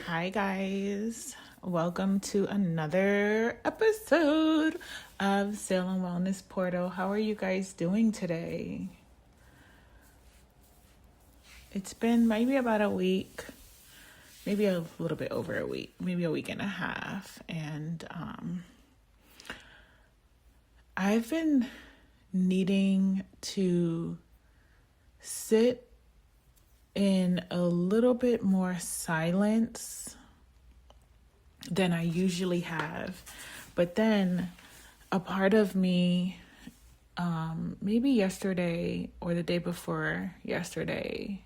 Hi, guys. Welcome to another episode of Salem Wellness Portal. How are you guys doing today? It's been maybe about a week, maybe a little bit over a week, maybe a week and a half. And I've been needing to sit in a little bit more silence than I usually have. But then a part of me, maybe yesterday or the day before yesterday,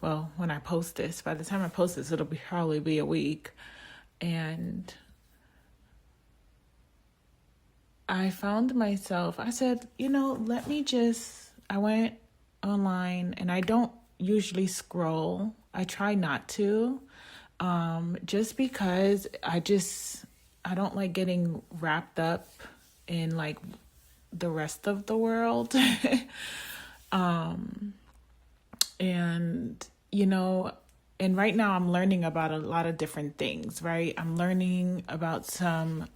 well, when I post this, by the time I post this, it'll probably be a week. And I found myself, I said, I went online and I don't usually scroll. I try not to, just because I don't like getting wrapped up in like the rest of the world. And right now I'm learning about a lot of different things, right? I'm learning about some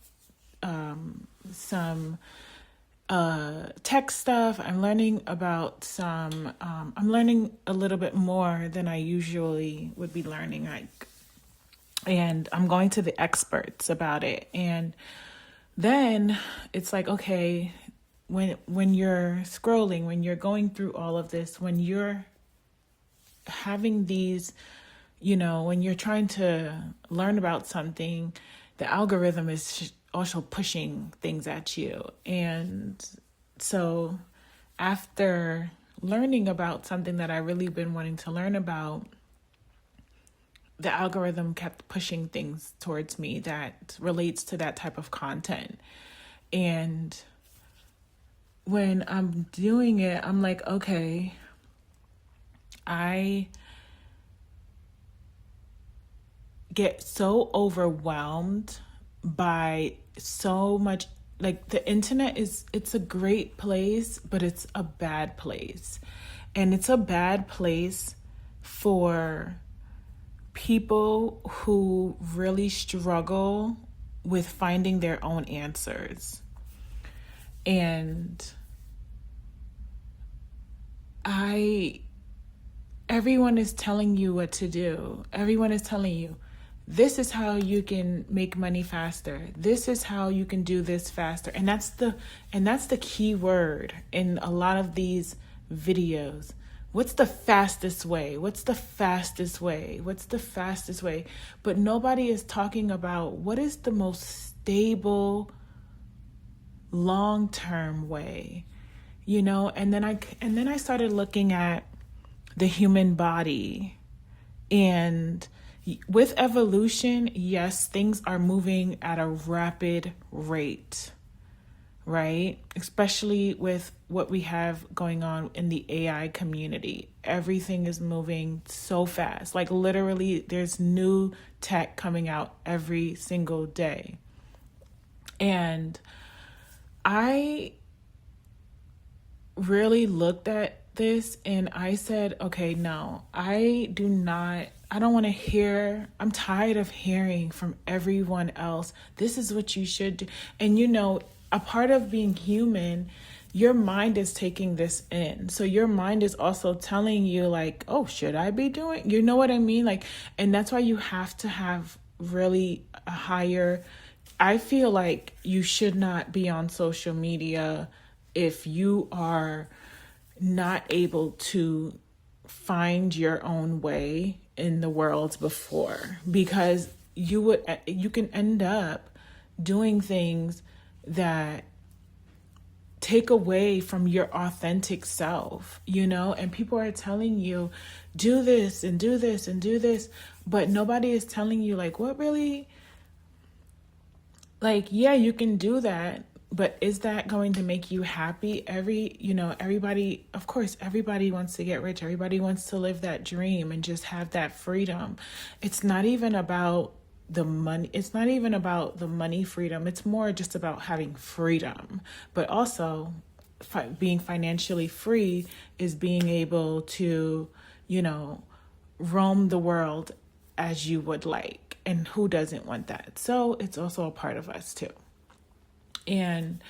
tech stuff. I'm learning about I'm learning a little bit more than I usually would be learning, and I'm going to the experts about it. And then it's like, okay, when you're scrolling, when you're going through all of this, when you're having these, when you're trying to learn about something, the algorithm is also pushing things at you. And so after learning about something that I really been wanting to learn about, the algorithm kept pushing things towards me that relates to that type of content. And when I'm doing it, I'm like, okay, I get so overwhelmed by so much. Like, the internet it's a great place, but it's a bad place. And it's a bad place for people who really struggle with finding their own answers. And everyone is telling you what to do. Everyone is telling you, this is how you can make money faster. This is how you can do this faster. And that's the key word in a lot of these videos. What's the fastest way? What's the fastest way? What's the fastest way? But nobody is talking about what is the most stable, long-term way, And then I started looking at the human body. And with evolution, yes, things are moving at a rapid rate, right? Especially with what we have going on in the AI community. Everything is moving so fast. Like, literally, there's new tech coming out every single day. And I really looked at this and I said, okay, no, I don't want to hear. I'm tired of hearing from everyone else, this is what you should do. And a part of being human, your mind is taking this in. So your mind is also telling you, like, oh, should I be doing? You know what I mean? Like, and that's why you have to have really a higher. I feel like you should not be on social media if you are not able to find your own way in the world before, because you can end up doing things that take away from your authentic self, and people are telling you, do this and do this and do this, but nobody is telling you, like, what really, like, yeah, you can do that, but is that going to make you happy? Everybody, of course, everybody wants to get rich. Everybody wants to live that dream and just have that freedom. It's not even about the money. It's not even about the money freedom. It's more just about having freedom. But also, being financially free is being able to, roam the world as you would like. and who doesn't want that? So it's also a part of us too. And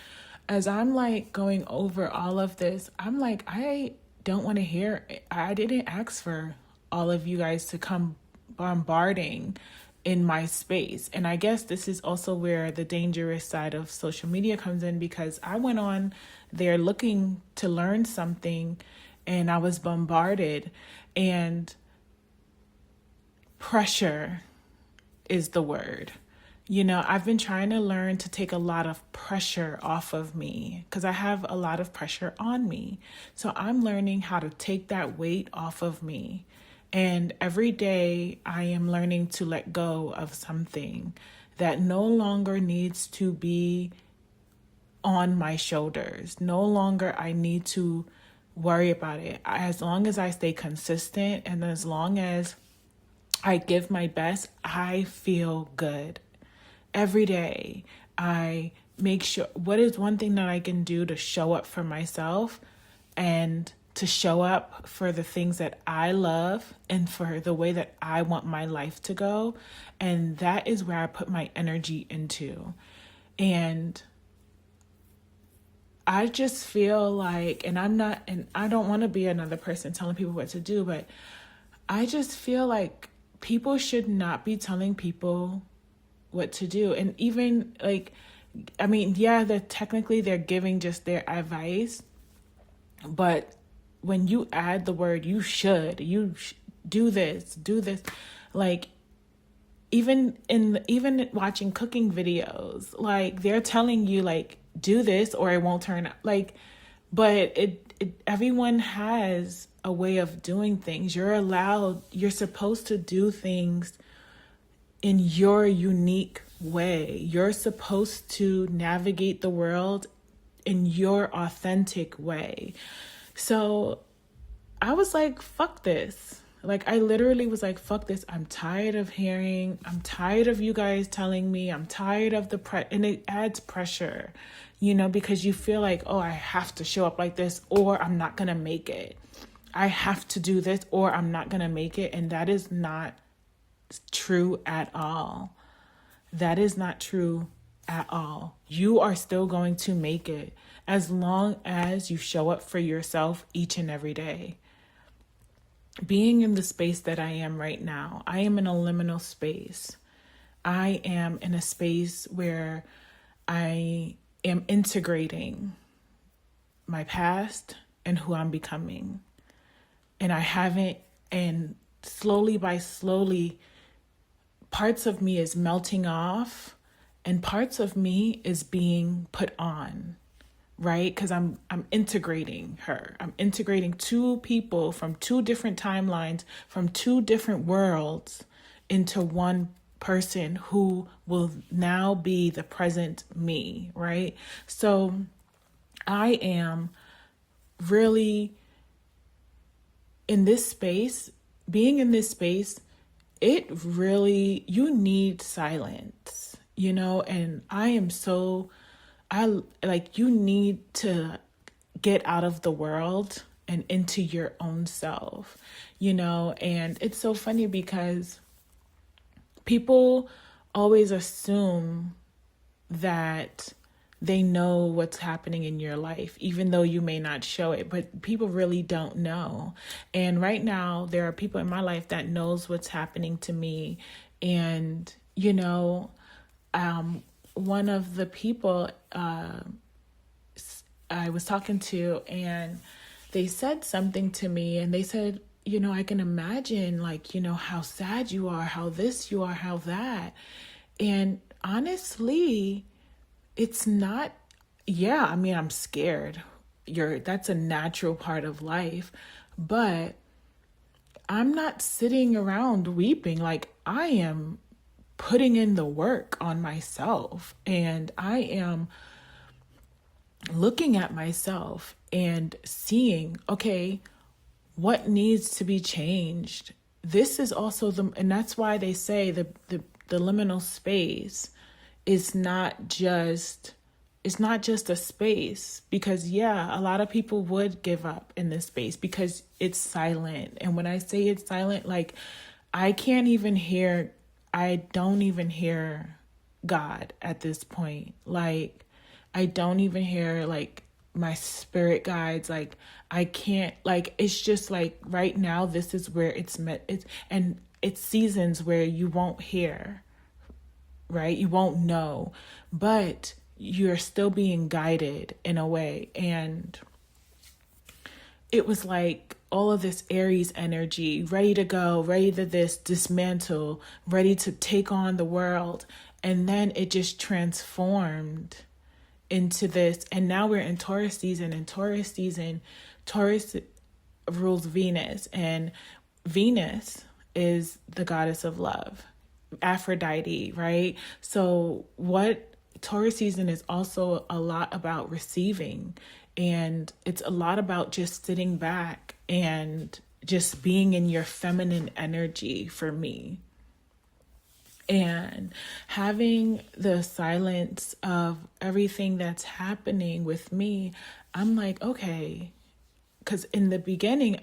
as I'm like going over all of this, I'm like, I don't want to hear it. I didn't ask for all of you guys to come bombarding in my space. And I guess this is also where the dangerous side of social media comes in, because I went on there looking to learn something and I was bombarded, and pressure is the word. You know, I've been trying to learn to take a lot of pressure off of me because I have a lot of pressure on me. So I'm learning how to take that weight off of me. And every day I am learning to let go of something that no longer needs to be on my shoulders. No longer I need to worry about it. As long as I stay consistent and as long as I give my best, I feel good. Every day, I make sure, what is one thing that I can do to show up for myself and to show up for the things that I love and for the way that I want my life to go. And that is where I put my energy into. And I just feel like, and I don't want to be another person telling people what to do, but I just feel like people should not be telling people what to do. And even like, I mean, yeah, they're giving just their advice, but when you add the word, you do this, like even watching cooking videos, like they're telling you like, do this or it won't turn out like, but everyone has a way of doing things. You're supposed to do things in your unique way. You're supposed to navigate the world in your authentic way. So I was like, fuck this. Like, I literally was like, fuck this. I'm tired of you guys telling me, I'm tired of and it adds pressure, because you feel like, oh, I have to show up like this or I'm not going to make it. I have to do this or I'm not going to make it. And that is not true at all. That is not true at all. You are still going to make it as long as you show up for yourself each and every day. Being in the space that I am right now, I am in a liminal space. I am in a space where I am integrating my past and who I'm becoming. And slowly by slowly, parts of me is melting off and parts of me is being put on, right? Because I'm integrating her. I'm integrating two people from two different timelines, from two different worlds into one person who will now be the present me, right? So I am really in this space, being in this space, you need silence, and you need to get out of the world and into your own self, and it's so funny because people always assume that they know what's happening in your life, even though you may not show it, but people really don't know. And right now there are people in my life that knows what's happening to me. And, one of the people, I was talking to, and they said something to me, and they said, I can imagine how sad you are, how this you are, how that. And honestly, it's not, I'm scared. That's a natural part of life, but I'm not sitting around weeping. Like, I am putting in the work on myself, and I am looking at myself and seeing, okay, what needs to be changed. This is also and that's why they say the liminal space is not just a space, because a lot of people would give up in this space because it's silent. And when I say it's silent, like I can't even hear I don't even hear God at this point. Like, I don't even hear like my spirit guides. Like, I can't, like, it's just like right now, this is where it's met. It's seasons where you won't hear, right? You won't know, but you're still being guided in a way. And it was like all of this Aries energy, ready to go, ready to dismantle, ready to take on the world. And then it just transformed into this. And now we're in Taurus season, and Taurus rules Venus, and Venus is the goddess of love, Aphrodite, right? So what Taurus season is also a lot about receiving, and it's a lot about just sitting back and just being in your feminine energy for me. And having the silence of everything that's happening with me, I'm like, okay, because in the beginning,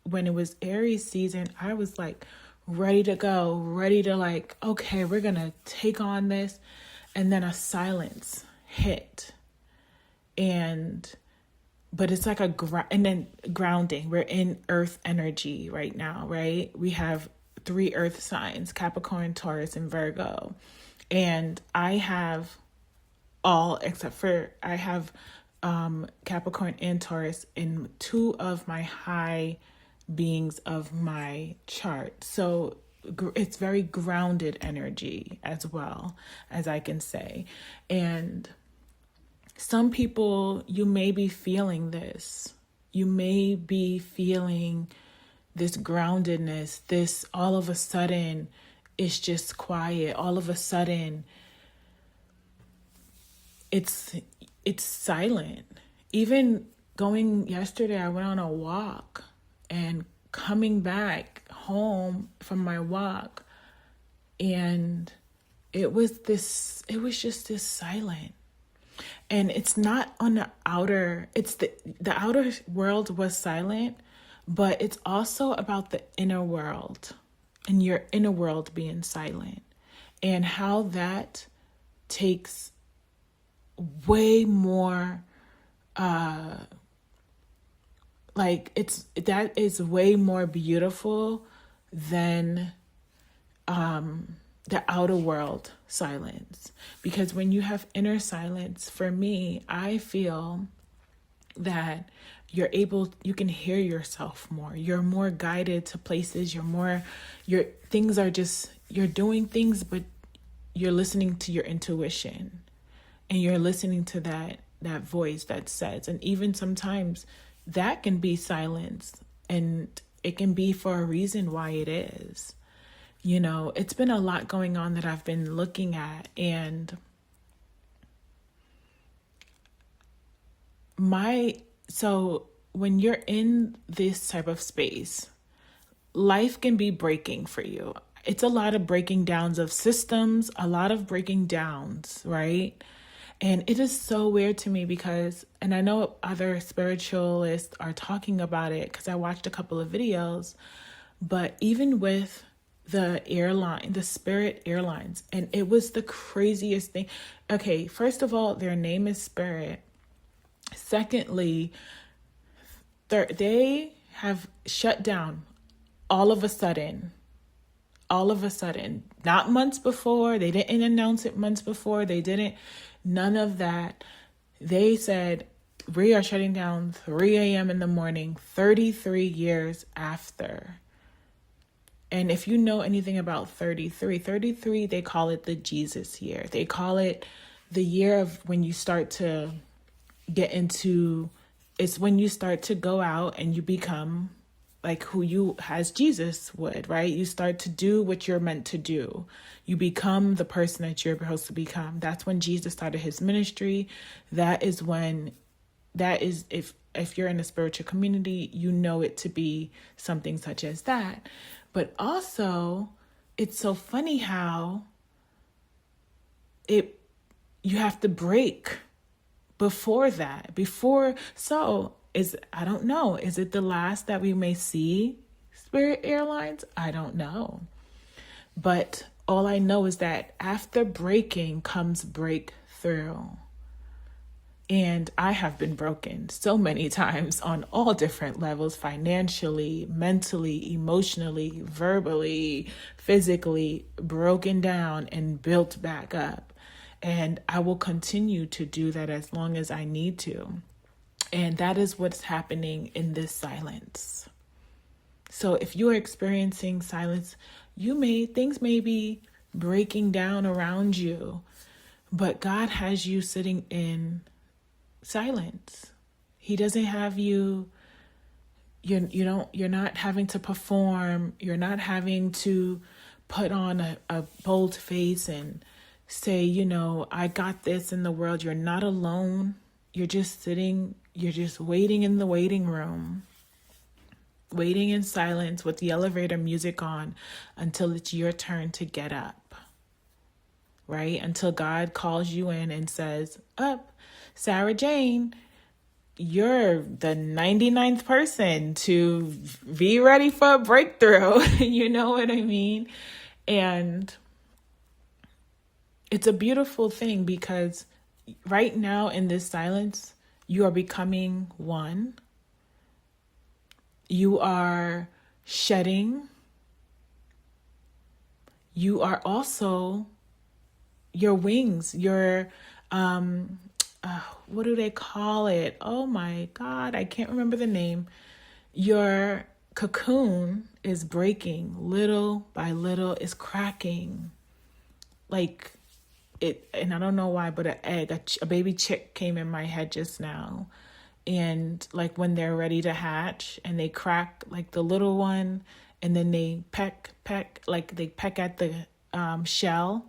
when it was Aries season, I was like ready to go, ready to like, okay, we're going to take on this. And then a silence hit. But it's like and then grounding. We're in earth energy right now, right? We have 3 earth signs, Capricorn, Taurus, and Virgo. And I have I have Capricorn and Taurus in 2 of my high beings of my chart. So it's very grounded energy as well, as I can say. And some people, you may be feeling this. You may be feeling this groundedness, this all of a sudden it's just quiet. All of a sudden it's silent. Even yesterday, I went on a walk, and coming back home from my walk, and it was just this silent. And it's not on the outer, it's the outer world was silent, but it's also about the inner world and your inner world being silent, and how that takes way more, that is way more beautiful than the outer world silence. Because when you have inner silence, for me, I feel that you can hear yourself more. You're more guided to places. You're doing things, but you're listening to your intuition, and you're listening to that voice that says, and even sometimes that can be silence, and it can be for a reason why it is. You know, it's been a lot going on that I've been looking at, and so when you're in this type of space, life can be breaking for you. It's a lot of breaking downs of systems, a lot of breaking downs, right? And it is so weird to me because, and I know other spiritualists are talking about it because I watched a couple of videos, but even with the Spirit Airlines, and it was the craziest thing. Okay, first of all, their name is Spirit. Secondly, they have shut down all of a sudden, not months before. They didn't announce it months before. None of that. They said, we are shutting down 3 a.m. in the morning, 33 years after. And if you know anything about 33, they call it the Jesus year. They call it the year of when you start to it's when you start to go out and you become like who you, as Jesus would, right? You start to do what you're meant to do. You become the person that you're supposed to become. That's when Jesus started his ministry. If you're in a spiritual community, you know it to be something such as that. But also, it's so funny how you have to break before that. I don't know. Is it the last that we may see Spirit Airlines? I don't know. But all I know is that after breaking comes breakthrough. And I have been broken so many times on all different levels, financially, mentally, emotionally, verbally, physically, broken down and built back up. And I will continue to do that as long as I need to. And that is what's happening in this silence. So if you are experiencing silence, things may be breaking down around you, but God has you sitting in silence. He doesn't have you're not having to perform. You're not having to put on a bold face and say, I got this in the world. You're not alone. You're just sitting, you're just waiting in the waiting room, waiting in silence with the elevator music on until it's your turn to get up, right? Until God calls you in and says, up, Sarah Jane, you're the 99th person to be ready for a breakthrough. You know what I mean? And it's a beautiful thing because right now in this silence, you are becoming one. You are shedding. You are also your wings, your, what do they call it? Oh my God, I can't remember the name. Your cocoon is breaking little by little, is cracking. Like it, and I don't know why, but a baby chick came in my head just now. And like when they're ready to hatch and they crack like the little one and then they peck, like they peck at the shell.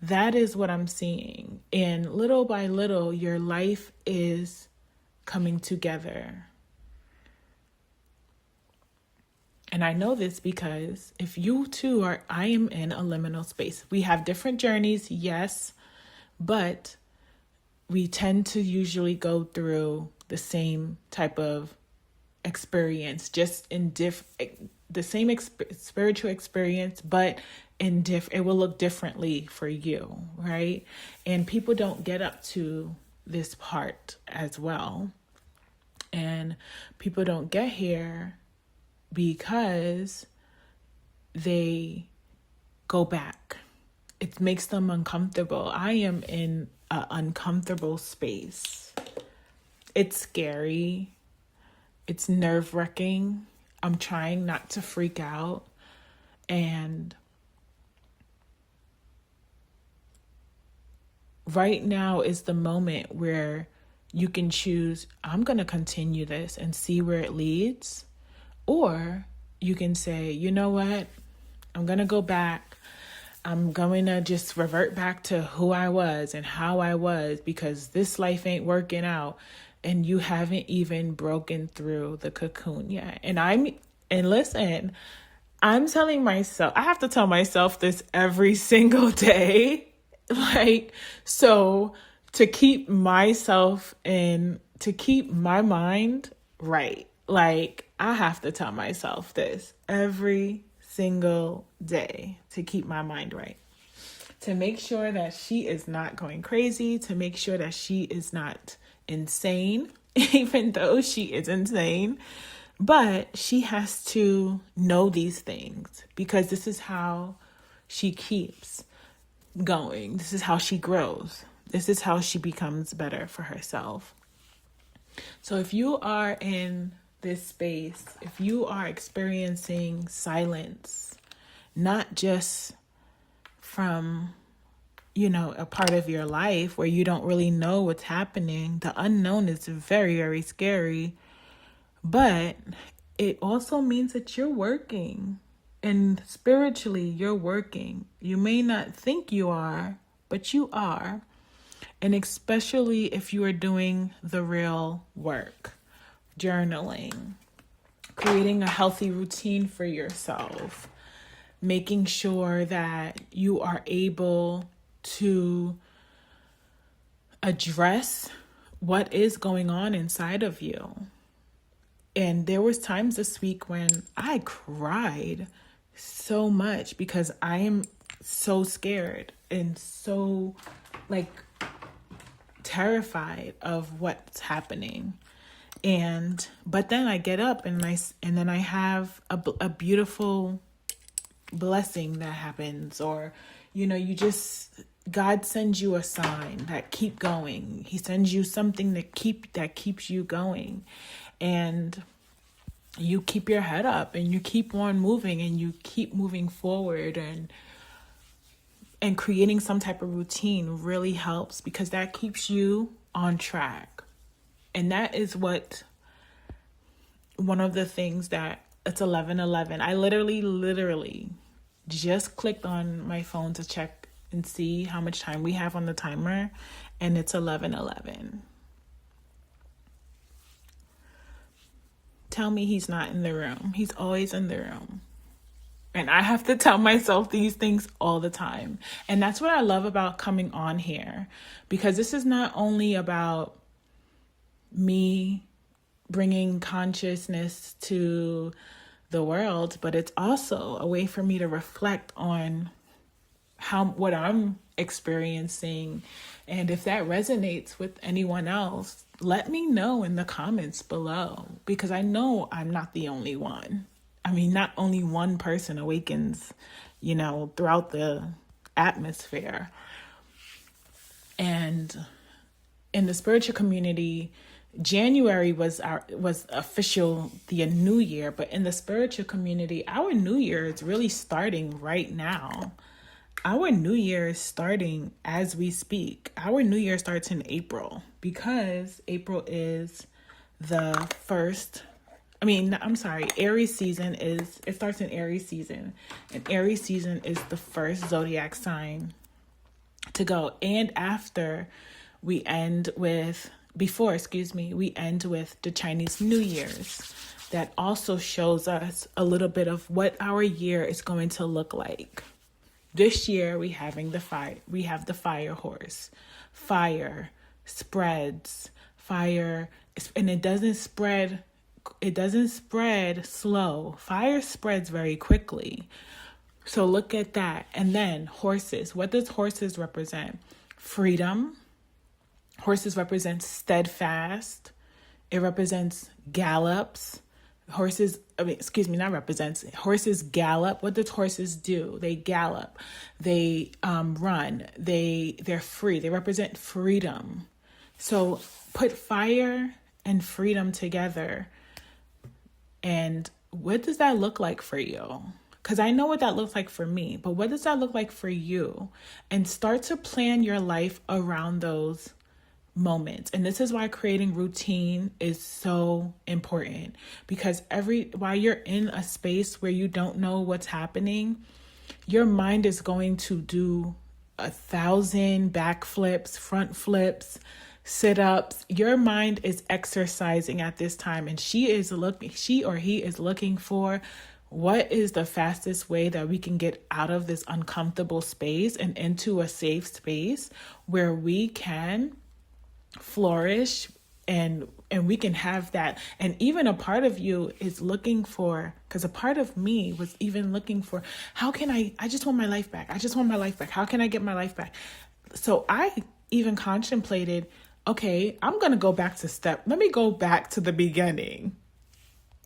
That is what I'm seeing. And little by little, your life is coming together. And I know this because if you too I am in a liminal space. We have different journeys, yes, but we tend to usually go through the same type of experience, just in the same spiritual experience, but it will look differently for you, right? And people don't get up to this part as well. And people don't get here because they go back. It makes them uncomfortable. I am in an uncomfortable space. It's scary. It's nerve-wracking. I'm trying not to freak out. And right now is the moment where you can choose, I'm going to continue this and see where it leads. Or you can say, you know what? I'm going to go back. I'm going to just revert back to who I was and how I was because this life ain't working out. And you haven't even broken through the cocoon yet. And listen, I'm telling myself, I have to tell myself this every single day. So to keep myself and to keep my mind right, I have to tell myself this every single day to keep my mind right. To make sure that she is not going crazy, to make sure that she is not insane, even though she is insane. But she has to know these things because this is how she keeps going. This is how she grows. This is how she becomes better for herself. So if you are in this space, if you are experiencing silence, not just from a part of your life where you don't really know what's happening. The unknown is very, very scary. But it also means that you're working. And spiritually, you're working. You may not think you are, but you are. And especially if you are doing the real work. Journaling. Creating a healthy routine for yourself. Making sure that you are able to address what is going on inside of you. And there was times this week when I cried so much because I am so scared and so like terrified of what's happening. But then I get up and then I have a beautiful blessing that happens, or God sends you a sign that keep going. He sends you something that keeps you going, and you keep your head up and you keep on moving and you keep moving forward, and creating some type of routine really helps because that keeps you on track. And that is one of the things that it's 11:11. I literally just clicked on my phone to check and see how much time we have on the timer, and it's 11:11. Tell me he's not in the room. He's always in the room. And I have to tell myself these things all the time. And that's what I love about coming on here, because this is not only about me bringing consciousness to the world, but it's also a way for me to reflect on what I'm experiencing. And if that resonates with anyone else, let me know in the comments below, because I know I'm not the only one. I mean, not only one person awakens, throughout the atmosphere. And in the spiritual community, January was official, the new year, but in the spiritual community, our new year is really starting right now. Our new year is starting as we speak. Our new year starts in April, because April is the first. Aries season it starts in Aries season, and Aries season is the first zodiac sign to go. And we end with the Chinese New Year's. That also shows us a little bit of what our year is going to look like. This year we have the fire horse. Fire spreads, and it doesn't spread slow. Fire spreads very quickly. So look at that. And then horses. What does horses represent? Freedom. Horses represent steadfast. It represents gallops. Horses gallop. What does horses do? They gallop. They run. They're free. They represent freedom. So put fire and freedom together. And what does that look like for you? Because I know what that looks like for me, but what does that look like for you? And start to plan your life around those moments. And this is why creating routine is so important, because while you're in a space where you don't know what's happening, your mind is going to do 1,000 backflips, front flips, sit-ups. Your mind is exercising at this time, and she or he is looking for what is the fastest way that we can get out of this uncomfortable space and into a safe space where we can flourish and we can have that. And even a part of you is looking for, because a part of me was even looking for, how can I just want my life back. How can I get my life back? So I even contemplated, okay, I'm going to go back let me go back to the beginning.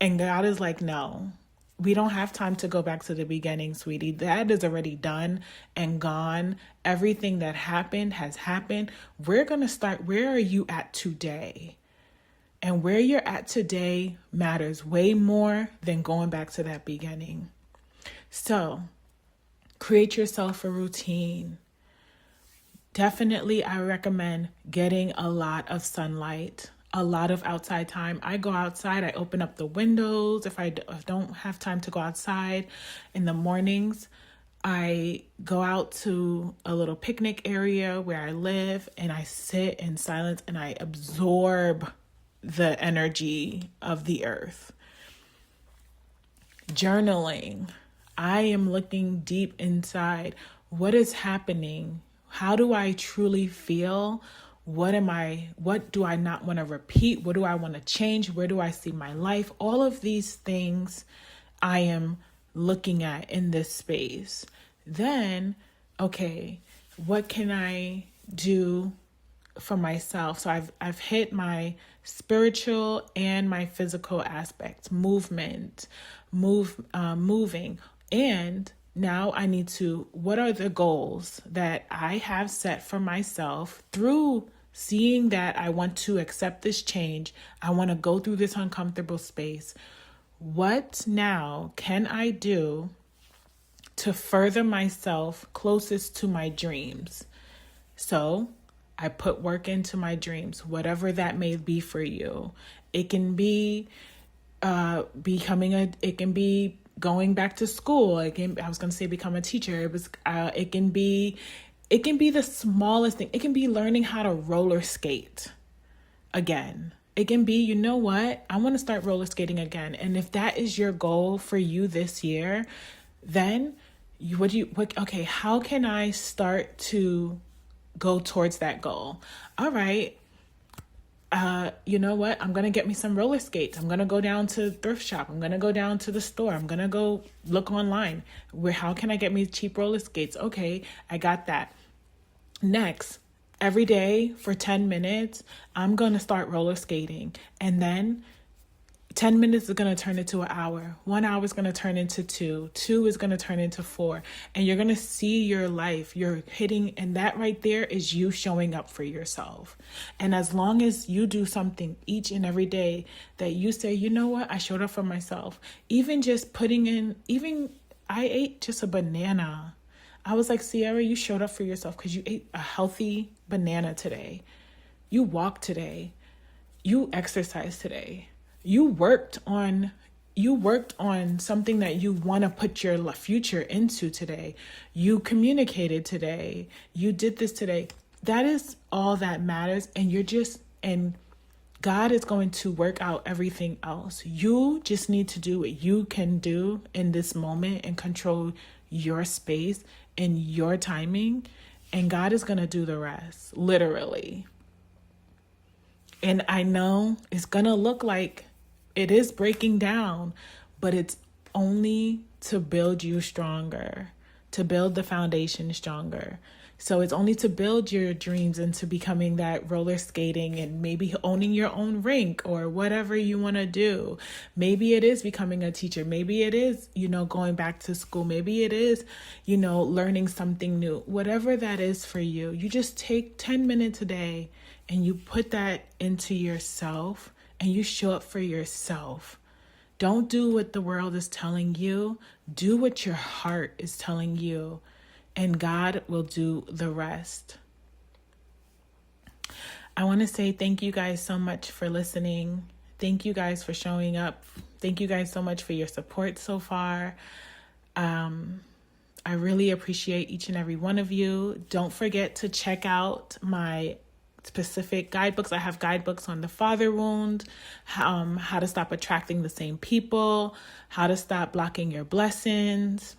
And God is like, no, we don't have time to go back to the beginning, sweetie. That is already done and gone. Everything that happened has happened. We're going to start, where are you at today? And where you're at today matters way more than going back to that beginning. So create yourself a routine. Definitely, I recommend getting a lot of sunlight, a lot of outside time. I go outside, I open up the windows. If I don't have time to go outside in the mornings, I go out to a little picnic area where I live, and I sit in silence and I absorb the energy of the earth. Journaling. I am looking deep inside. What is happening? How do I truly feel? What do I not want to repeat? What do I want to change? Where do I see my life? All of these things I am looking at in this space? Then, okay, what can I do for myself? So I've hit my spiritual and my physical aspects, moving. And now I need to, what are the goals that I have set for myself through seeing that I want to accept this change? I want to go through this uncomfortable space. What now can I do to further myself closest to my dreams? So I put work into my dreams, whatever that may be for you. It can be it can be going back to school. I was going to say become a teacher. It can be the smallest thing. It can be learning how to roller skate again. It can be, you know what? I want to start roller skating again. And if that is your goal for you this year, then okay, how can I start to go towards that goal? All right. You know what? I'm going to get me some roller skates. I'm going to go down to thrift shop. I'm going to go down to the store. I'm going to go look online. How can I get me cheap roller skates? Okay, I got that. Next, every day for 10 minutes, I'm going to start roller skating. And then 10 minutes is going to turn into an hour. 1 hour is going to turn into 2. 2 is going to turn into 4. And you're going to see your life. You're hitting, and that right there is you showing up for yourself. And as long as you do something each and every day that you say, you know what, I showed up for myself. Even just I ate just a banana. I was like, Sierra, you showed up for yourself because you ate a healthy banana today. You walked today. You exercised today. You worked on something that you want to put your future into today. You communicated today. You did this today. That is all that matters. And God is going to work out everything else. You just need to do what you can do in this moment and control your space and your timing. And God is going to do the rest, literally. And I know it's going to look like it is breaking down, but it's only to build you stronger, to build the foundation stronger. So it's only to build your dreams into becoming that roller skating and maybe owning your own rink or whatever you want to do. Maybe it is becoming a teacher. Maybe it is, going back to school. Maybe it is, learning something new. Whatever that is for you, you just take 10 minutes a day and you put that into yourself and you show up for yourself. Don't do what the world is telling you. Do what your heart is telling you, and God will do the rest. I want to say thank you guys so much for listening. Thank you guys for showing up. Thank you guys so much for your support so far. I really appreciate each and every one of you. Don't forget to check out my specific guidebooks. I have guidebooks on the father wound, how to stop attracting the same people, how to stop blocking your blessings.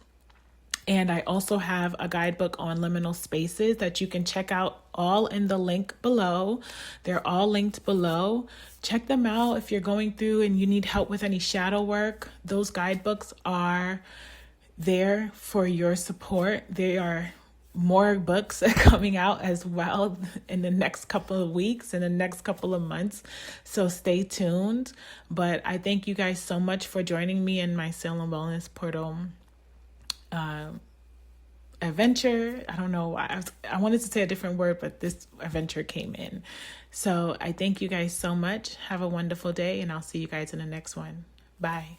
And I also have a guidebook on liminal spaces that you can check out, all in the link below. They're all linked below. Check them out if you're going through and you need help with any shadow work. Those guidebooks are there for your support. They are more books coming out as well in the next couple of weeks, in the next couple of months. So stay tuned. But I thank you guys so much for joining me in my Salem Wellness Portal adventure. I don't know why. I wanted to say a different word, but this adventure came in. So I thank you guys so much. Have a wonderful day, and I'll see you guys in the next one. Bye.